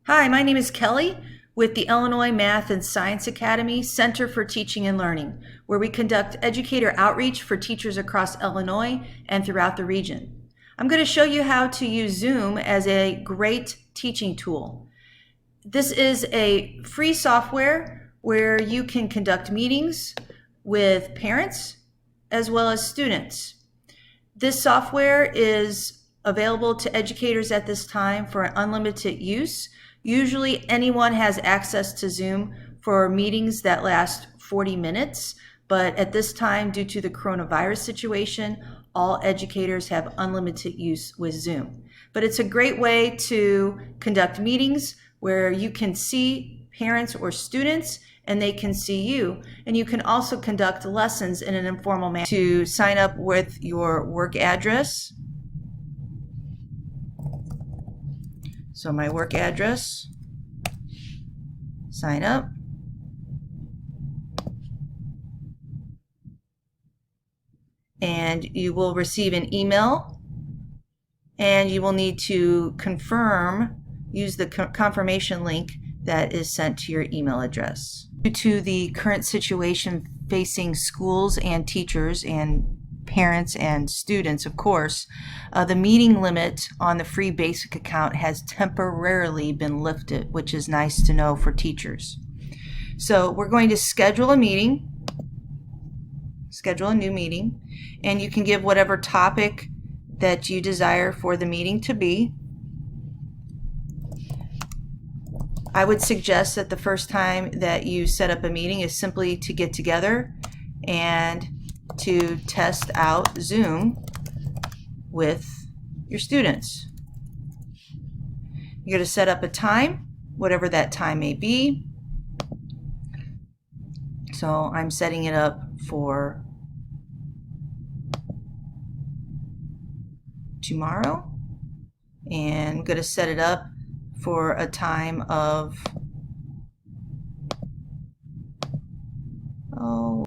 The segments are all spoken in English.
Hi, my name is Kelly with the Illinois Math and Science Academy Center for Teaching and Learning, where we conduct educator outreach for teachers across Illinois and throughout the region. I'm going to show you how to use Zoom as a great teaching tool. This is a free software where you can conduct meetings with parents as well as students. This software is available to educators at this time for unlimited use. Usually anyone has access to Zoom for meetings that last 40 minutes, but at this time, due to the coronavirus situation, all educators have unlimited use with Zoom. But it's a great way to conduct meetings where you can see parents or students and they can see you. And you can also conduct lessons in an informal manner. To sign up with your work address. So my work address, sign up. And you will receive an email, and you will need to confirm, use the confirmation link that is sent to your email address. Due to the current situation facing schools and teachers and parents and students, of course, the meeting limit on the free basic account has temporarily been lifted, which is nice to know for teachers. So we're going to schedule a meeting, schedule a new meeting, and you can give whatever topic that you desire for the meeting to be. I would suggest that the first time that you set up a meeting is simply to get together and to test out Zoom with your students. You're going to set up a time, whatever that time may be. So I'm setting it up for tomorrow, and I'm going to set it up for a time of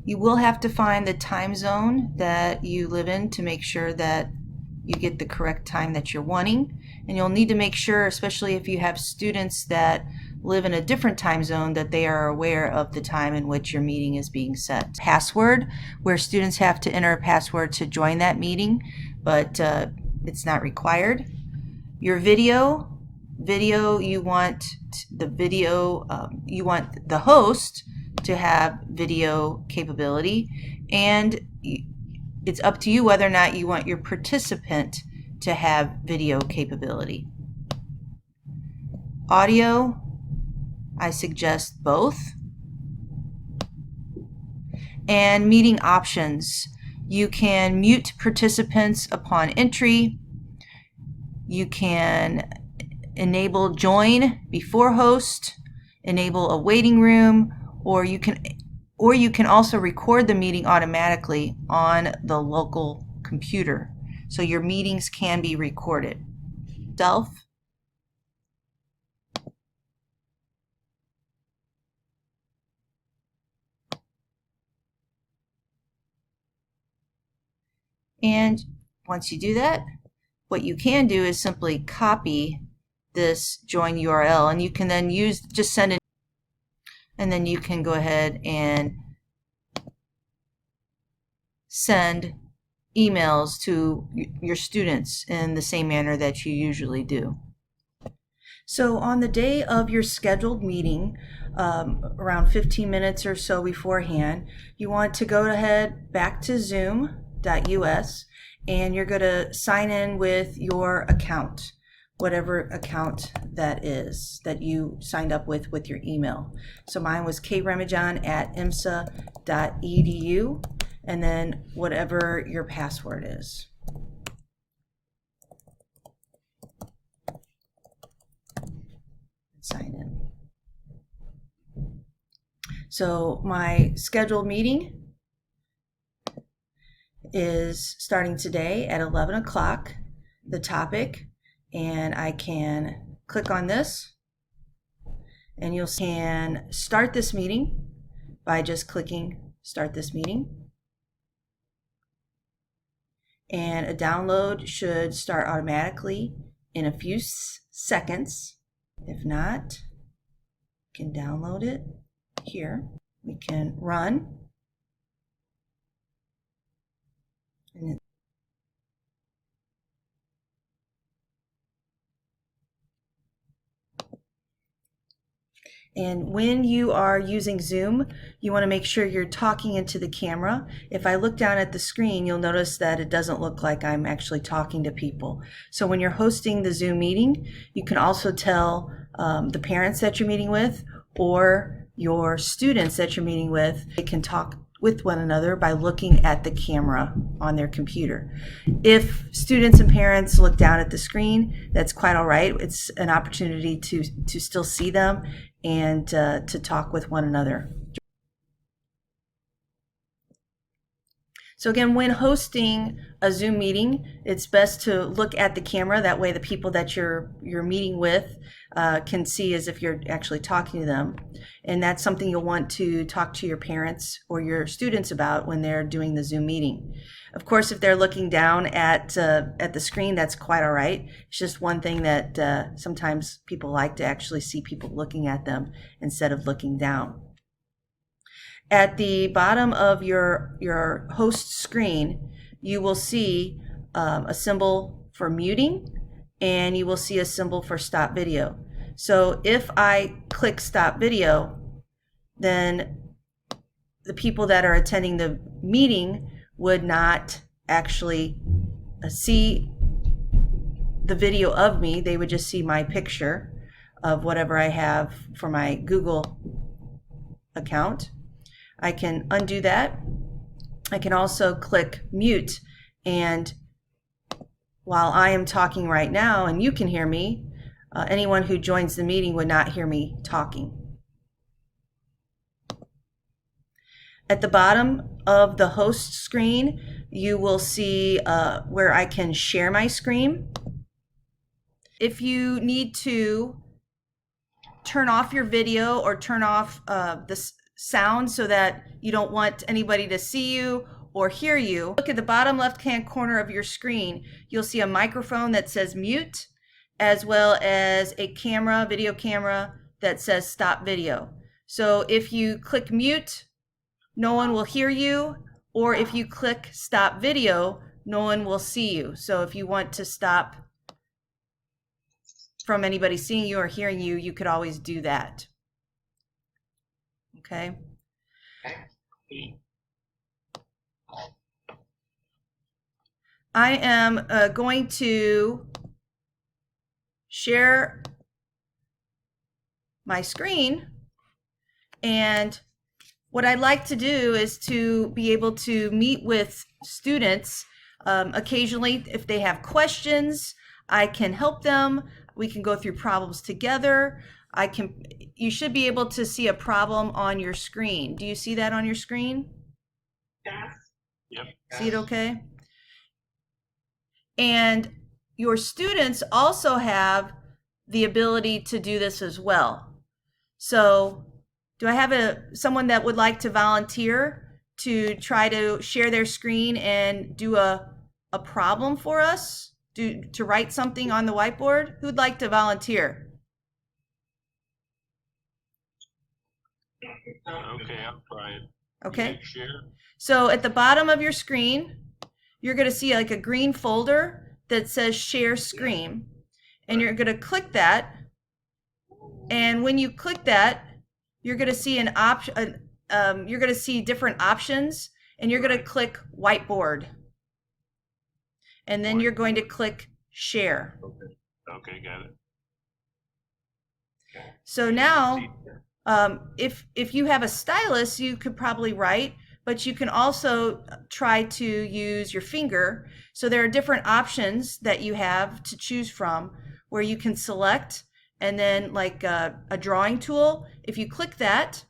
you will have to find the time zone that you live in to make sure that you get the correct time that you're wanting. And you'll need to make sure, especially if you have students that live in a different time zone, that they are aware of the time in which your meeting is being set. Password, where students have to enter a password to join that meeting, but it's not required. Your video, you want you want the host to have video capability, and it's up to you whether or not you want your participant to have video capability. Audio, I suggest both. And meeting options, you can mute participants upon entry. You can enable join before host, enable a waiting room, or you can also record the meeting automatically on the local computer. So your meetings can be recorded. And once you do that, what you can do is simply copy this join URL, and you can then just send it, and then you can go ahead and send emails to your students in the same manner that you usually do. So on the day of your scheduled meeting, around 15 minutes or so beforehand, you want to go ahead back to zoom.us, and you're going to sign in with your account, whatever account that is that you signed up with your email. So mine was Kelly Remijan at IMSA.edu, and then whatever your password is. Sign in. So my scheduled meeting is starting today at 11 o'clock, the topic, and I can click on this, and you can start this meeting by just clicking start this meeting. And a download should start automatically in a few seconds. If not, you can download it here. We can run. And when you are using Zoom, you want to make sure you're talking into the camera. If I look down at the screen, you'll notice that it doesn't look like I'm actually talking to people. So when you're hosting the Zoom meeting, you can also tell the parents that you're meeting with or your students that you're meeting with, they can talk with one another by looking at the camera on their computer. If students and parents look down at the screen, that's quite all right. It's an opportunity to still see them and to talk with one another. So again, when hosting a Zoom meeting, it's best to look at the camera. That way the people that you're meeting with can see as if you're actually talking to them. And that's something you'll want to talk to your parents or your students about when they're doing the Zoom meeting. Of course, if they're looking down at the screen, that's quite all right. It's just one thing that sometimes people like to actually see people looking at them instead of looking down. At the bottom of your host screen, you will see a symbol for muting, and you will see a symbol for stop video. So if I click stop video, then the people that are attending the meeting would not actually see the video of me. They would just see my picture of whatever I have for my Google account. I can undo that. I can also click mute, and while I am talking right now and you can hear me, anyone who joins the meeting would not hear me talking. At the bottom of the host screen, you will see where I can share my screen. If you need to turn off your video or turn off the sound so that you don't want anybody to see you or hear you, look at the bottom left-hand corner of your screen. You'll see a microphone that says mute, as well as a camera, video camera, that says stop video. So if you click mute, no one will hear you, or if you click stop video, no one will see you. So if you want to stop from anybody seeing you or hearing you, you could always do that. Okay. I am going to share my screen, and what I'd like to do is to be able to meet with students occasionally. If they have questions, I can help them. We can go through problems together. You should be able to see a problem on your screen. Do you see that on your screen? Yes. Yep. See it okay? And your students also have the ability to do this as well. So do I have someone that would like to volunteer to try to share their screen and do a problem for us? To write something on the whiteboard? Who'd like to volunteer? Okay, I'll try it. Okay. Share. So at the bottom of your screen, you're going to see like a green folder that says share screen, and you're going to click that. And when you click that, you're going to see an option. You're going to see different options, and you're going to click whiteboard, and then you're going to click share. Okay, got it. So now, if you have a stylus, you could probably write, but you can also try to use your finger. So there are different options that you have to choose from where you can select, and then like a drawing tool, if you click that,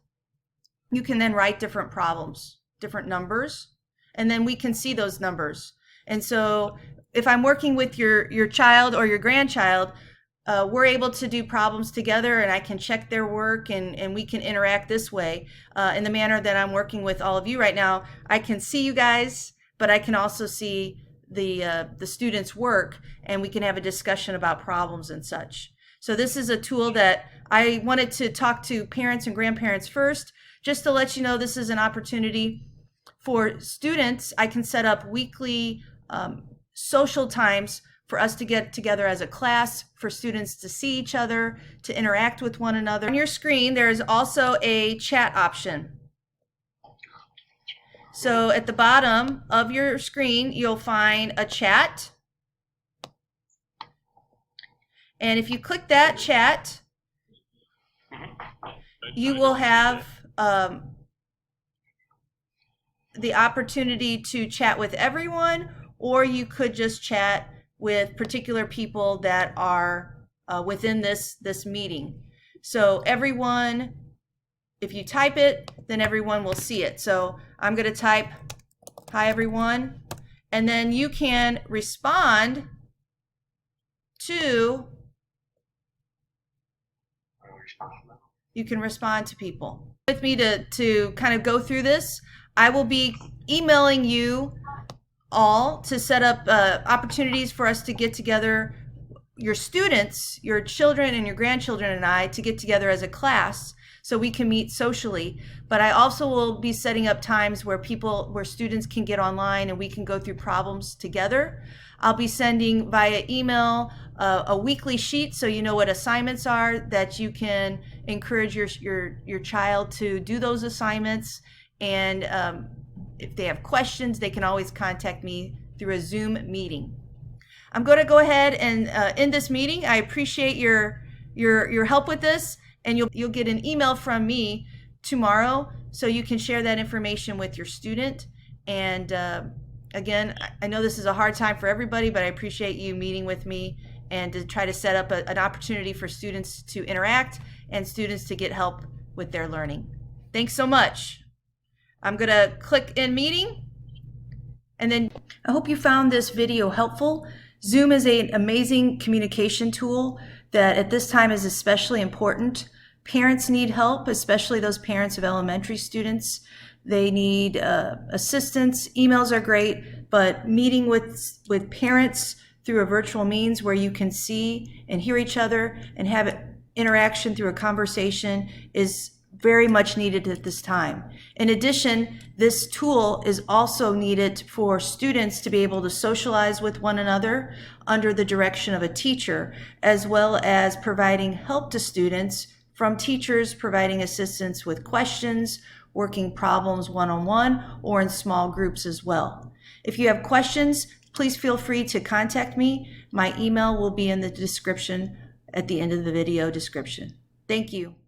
you can then write different problems, different numbers, and then we can see those numbers. And so if I'm working with your child or your grandchild, we're able to do problems together, and I can check their work, and we can interact this way. In the manner that I'm working with all of you right now, I can see you guys, but I can also see the students' work, and we can have a discussion about problems and such. So this is a tool that I wanted to talk to parents and grandparents first, just to let you know this is an opportunity for students. I can set up weekly social times for us to get together as a class, for students to see each other, to interact with one another. On your screen, there is also a chat option. So at the bottom of your screen, you'll find a chat. And if you click that chat, you will have the opportunity to chat with everyone, or you could just chat with particular people that are within this meeting. So everyone, if you type it, then everyone will see it. So I'm going to type, "Hi everyone," and then you can respond to people. With me to kind of go through this, I will be emailing you all to set up opportunities for us to get together, your students, your children and your grandchildren and I, to get together as a class so we can meet socially. But I also will be setting up times where students can get online and we can go through problems together. I'll be sending via email a weekly sheet so you know what assignments are, that you can encourage your child to do those assignments. And if they have questions, they can always contact me through a Zoom meeting. I'm going to go ahead and end this meeting. I appreciate your help with this, and you'll get an email from me tomorrow so you can share that information with your student. And again, I know this is a hard time for everybody, but I appreciate you meeting with me and to try to set up an opportunity for students to interact and students to get help with their learning. Thanks so much. I'm going to click in meeting, and then I hope you found this video helpful. Zoom is an amazing communication tool that at this time is especially important. Parents need help, especially those parents of elementary students. They need assistance. Emails are great, but meeting with parents through a virtual means where you can see and hear each other and have interaction through a conversation is very much needed at this time. In addition, this tool is also needed for students to be able to socialize with one another under the direction of a teacher, as well as providing help to students from teachers providing assistance with questions, working problems one-on-one or in small groups as well. If you have questions, please feel free to contact me. My email will be in the description at the end of the video description. Thank you.